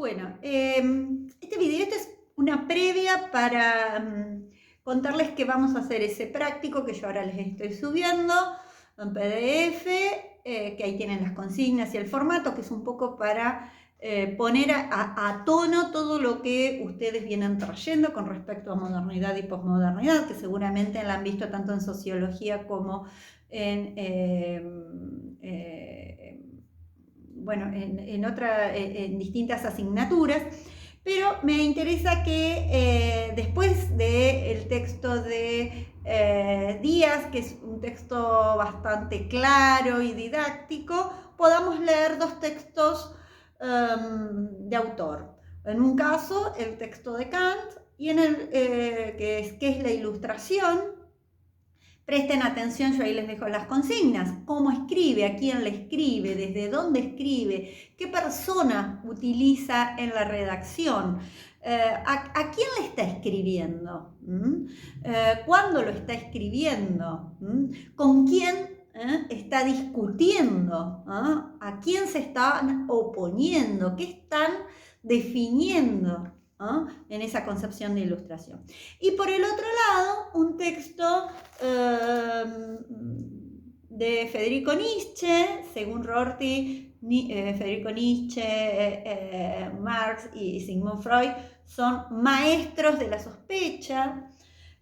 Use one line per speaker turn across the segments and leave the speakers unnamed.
Bueno, este video es una previa para contarles que vamos a hacer ese práctico que yo ahora les estoy subiendo en PDF, que ahí tienen las consignas y el formato, que es un poco para poner a tono todo lo que ustedes vienen trayendo con respecto a modernidad y posmodernidad, que seguramente la han visto tanto en sociología como en... bueno, en distintas asignaturas, pero me interesa que después del texto de Díaz, que es un texto bastante claro y didáctico, podamos leer dos textos de autor. En un caso, el texto de Kant, y en el que es la ilustración. Presten atención, yo ahí les dejo las consignas. ¿Cómo escribe? ¿A quién le escribe? ¿Desde dónde escribe? ¿Qué persona utiliza en la redacción? ¿A quién le está escribiendo? ¿Cuándo lo está escribiendo? ¿Con quién está discutiendo? ¿A quién se están oponiendo? ¿Qué están definiendo en esa concepción de ilustración? Y por el otro lado, un texto de Federico Nietzsche, según Rorty, Federico Nietzsche, Marx y Sigmund Freud son maestros de la sospecha.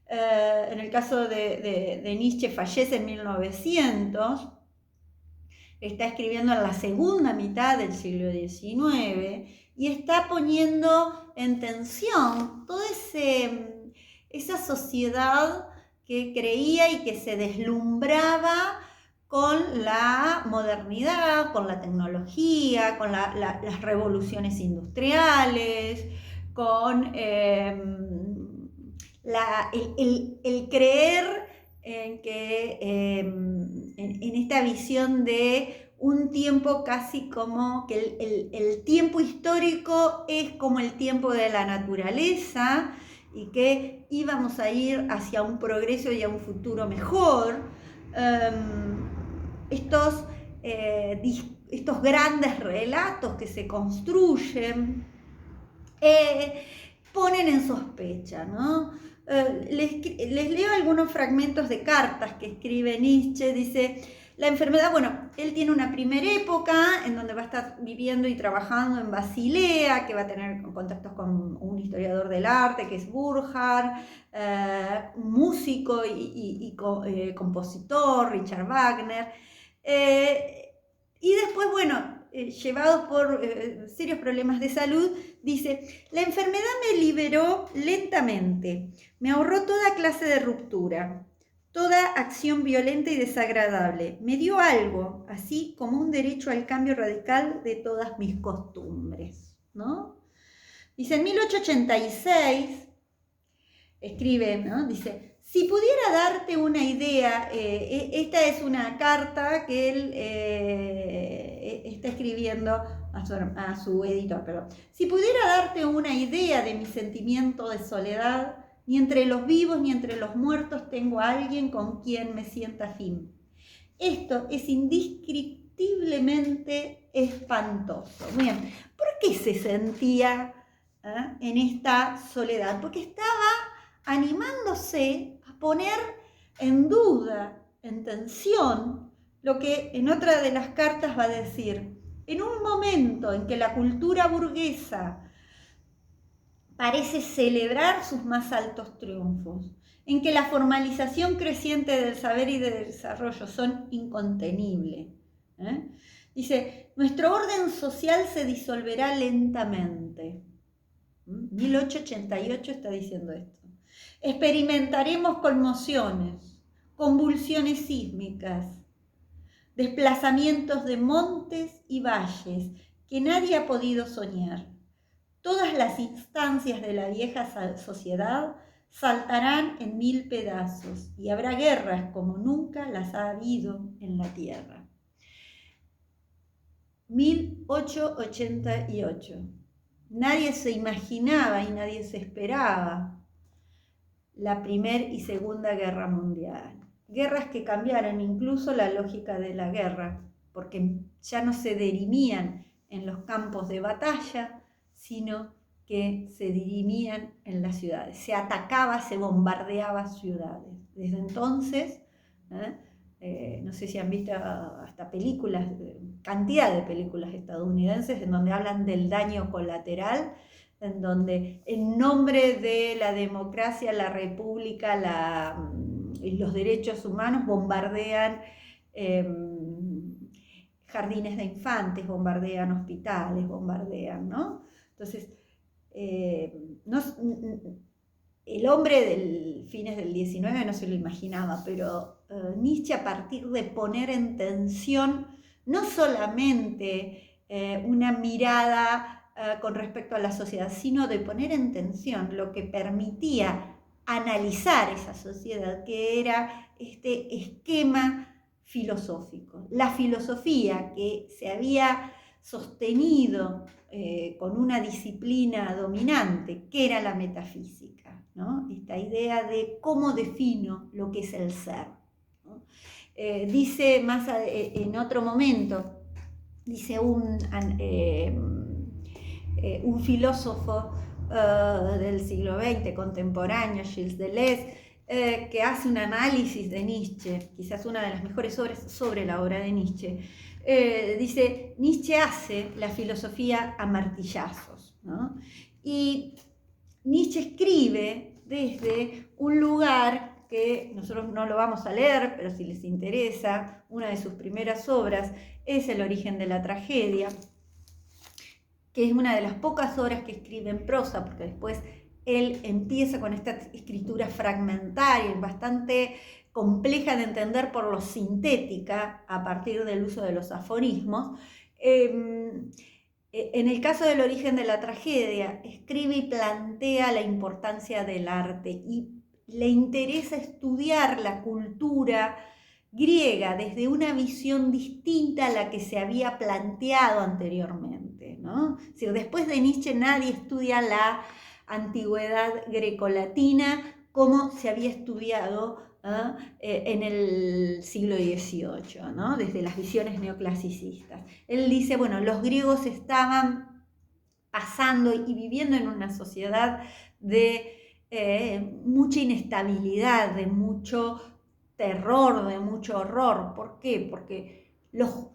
En el caso de Nietzsche, fallece en 1900, está escribiendo en la segunda mitad del siglo XIX y está poniendo en tensión toda esa sociedad que creía y que se deslumbraba con la modernidad, con la tecnología, con las revoluciones industriales, con el creer en que en esta visión de un tiempo casi como que el tiempo histórico es como el tiempo de la naturaleza y que íbamos a ir hacia un progreso y a un futuro mejor. Estos grandes relatos que se construyen ponen en sospecha, ¿no? Les leo algunos fragmentos de cartas que escribe Nietzsche. Dice: la enfermedad, bueno, él tiene una primera época en donde va a estar viviendo y trabajando en Basilea, que va a tener contactos con un historiador del arte que es Burckhardt, un músico y compositor, Richard Wagner. Y después, bueno, llevados por serios problemas de salud, dice: la enfermedad me liberó lentamente, me ahorró toda clase de ruptura, toda acción violenta y desagradable, me dio algo, así como un derecho al cambio radical de todas mis costumbres, ¿no? Dice, en 1886, escribe, ¿no? Dice: si pudiera darte una idea, esta es una carta que él está escribiendo a su editor, perdón. Si pudiera darte una idea de mi sentimiento de soledad, ni entre los vivos ni entre los muertos tengo a alguien con quien me sienta afín. Esto es indescriptiblemente espantoso. Bien, ¿por qué se sentía en esta soledad? Porque estaba animándose a poner en duda, en tensión, lo que en otra de las cartas va a decir: en un momento en que la cultura burguesa parece celebrar sus más altos triunfos, en que la formalización creciente del saber y del desarrollo son incontenibles. Dice, nuestro orden social se disolverá lentamente. 1888 está diciendo esto. Experimentaremos conmociones, convulsiones sísmicas, desplazamientos de montes y valles que nadie ha podido soñar. Todas las instancias de la vieja sociedad saltarán en 1000 pedazos y habrá guerras como nunca las ha habido en la tierra. 1888. Nadie se imaginaba y nadie se esperaba la Primera y Segunda Guerra Mundial. Guerras que cambiaron incluso la lógica de la guerra, porque ya no se dirimían en los campos de batalla, sino que se dirimían en las ciudades. Se atacaba, se bombardeaba ciudades. Desde entonces, no sé si han visto hasta películas, cantidad de películas estadounidenses en donde hablan del daño colateral, en donde en nombre de la democracia, la república, y los derechos humanos bombardean jardines de infantes, bombardean hospitales, bombardean, ¿no? Entonces, el hombre del fines del XIX no se lo imaginaba, pero Nietzsche, a partir de poner en tensión no solamente una mirada con respecto a la sociedad, sino de poner en tensión lo que permitía analizar esa sociedad, que era este esquema filosófico. La filosofía que se había sostenido con una disciplina dominante, que era la metafísica, ¿no? Esta idea de cómo defino lo que es el ser, ¿no? Dice más en otro momento, dice un filósofo del siglo XX, contemporáneo, Gilles Deleuze, que hace un análisis de Nietzsche, quizás una de las mejores obras sobre la obra de Nietzsche. Dice, Nietzsche hace la filosofía a martillazos, ¿no? Y Nietzsche escribe desde un lugar que nosotros no lo vamos a leer, pero si les interesa, una de sus primeras obras es El origen de la tragedia, que es una de las pocas obras que escribe en prosa, porque después él empieza con esta escritura fragmentaria, bastante compleja de entender por lo sintética, a partir del uso de los aforismos. En el caso del origen de la tragedia, escribe y plantea la importancia del arte y le interesa estudiar la cultura griega desde una visión distinta a la que se había planteado anteriormente, ¿no? Es decir, después de Nietzsche nadie estudia la antigüedad grecolatina como se había estudiado en el siglo XVIII, ¿no? Desde las visiones neoclasicistas. Él dice, bueno, los griegos estaban pasando y viviendo en una sociedad de mucha inestabilidad, de mucho terror, de mucho horror. ¿Por qué? Porque los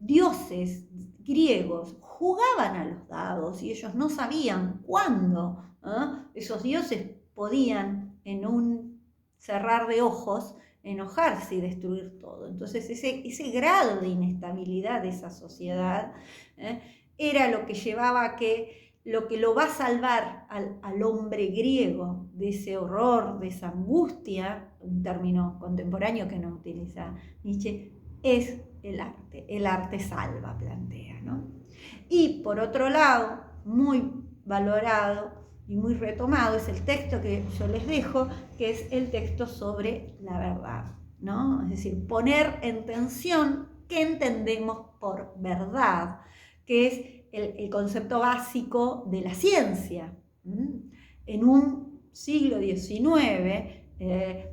dioses griegos jugaban a los dados y ellos no sabían cuándo esos dioses podían en un cerrar de ojos enojarse y destruir todo. Entonces ese grado de inestabilidad de esa sociedad era lo que llevaba a que lo que lo va a salvar al hombre griego de ese horror, de esa angustia, un término contemporáneo que no utiliza Nietzsche, es el arte. El arte salva, plantea, ¿no? Y por otro lado, muy valorado y muy retomado es el texto que yo les dejo, que es el texto sobre la verdad, ¿no? Es decir, poner en tensión qué entendemos por verdad, que es el concepto básico de la ciencia. En un siglo XIX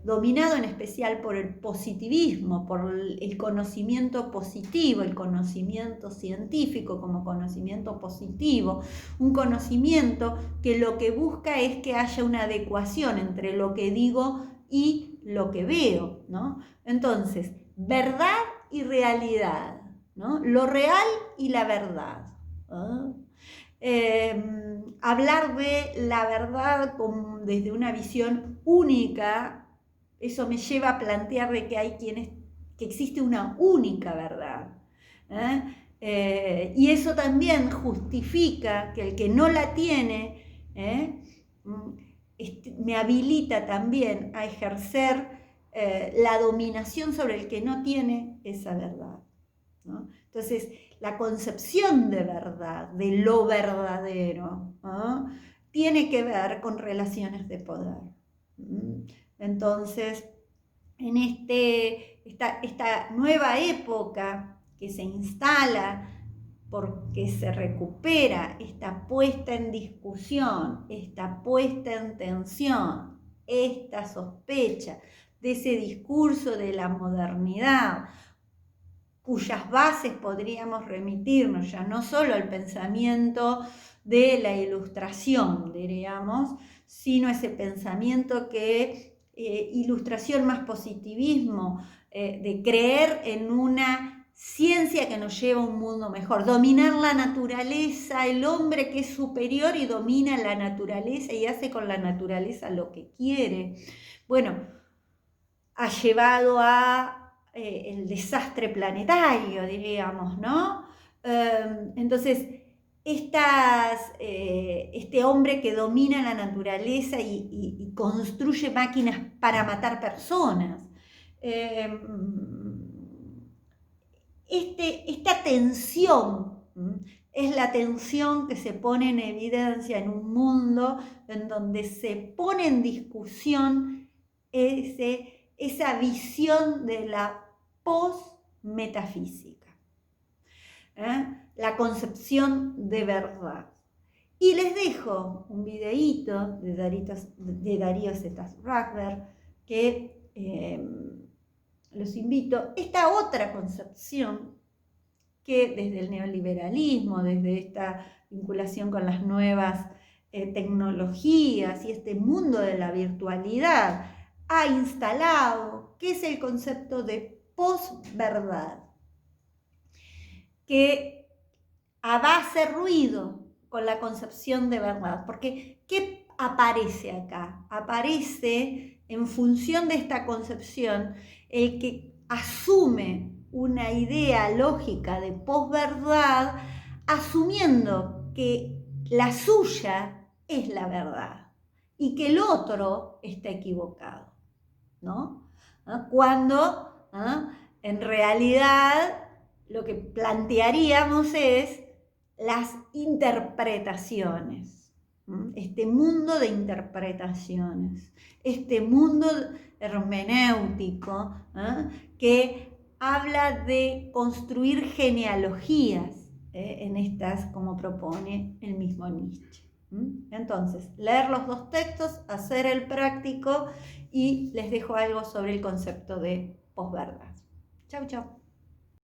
dominado en especial por el positivismo, por el conocimiento positivo, el conocimiento científico como conocimiento positivo, un conocimiento que lo que busca es que haya una adecuación entre lo que digo y lo que veo, ¿no? Entonces, verdad y realidad, ¿no? Lo real y la verdad. Hablar de la verdad desde una visión única, eso me lleva a plantear de que que existe una única verdad. Y eso también justifica que el que no la tiene me habilita también a ejercer la dominación sobre el que no tiene esa verdad, ¿no? Entonces, la concepción de verdad, de lo verdadero, ¿no? Tiene que ver con relaciones de poder. Entonces, en esta nueva época que se instala porque se recupera esta puesta en discusión, esta puesta en tensión, esta sospecha de ese discurso de la modernidad, cuyas bases podríamos remitirnos ya no solo al pensamiento de la ilustración, diríamos, sino ese pensamiento que ilustración más positivismo, de creer en una ciencia que nos lleva a un mundo mejor, dominar la naturaleza, el hombre que es superior y domina la naturaleza y hace con la naturaleza lo que quiere. Bueno, ha llevado a el desastre planetario, diríamos, ¿no? Entonces, este hombre que domina la naturaleza y construye máquinas para matar personas. Esta tensión es la tensión que se pone en evidencia en un mundo en donde se pone en discusión esa visión de la post-metafísica, la concepción de verdad. Y les dejo un videíto de Darío Zetas-Ragber que los invito. Esta otra concepción que desde el neoliberalismo, desde esta vinculación con las nuevas tecnologías y este mundo de la virtualidad ha instalado, que es el concepto de posverdad, que hace ruido con la concepción de verdad, porque ¿qué aparece acá? Aparece en función de esta concepción el que asume una idea lógica de posverdad, asumiendo que la suya es la verdad y que el otro está equivocado, ¿no? Cuando en realidad lo que plantearíamos es las interpretaciones, este mundo de interpretaciones, este mundo hermenéutico que habla de construir genealogías en estas, como propone el mismo Nietzsche. Entonces, leer los dos textos, hacer el práctico y les dejo algo sobre el concepto de posverdad. Chau, chau.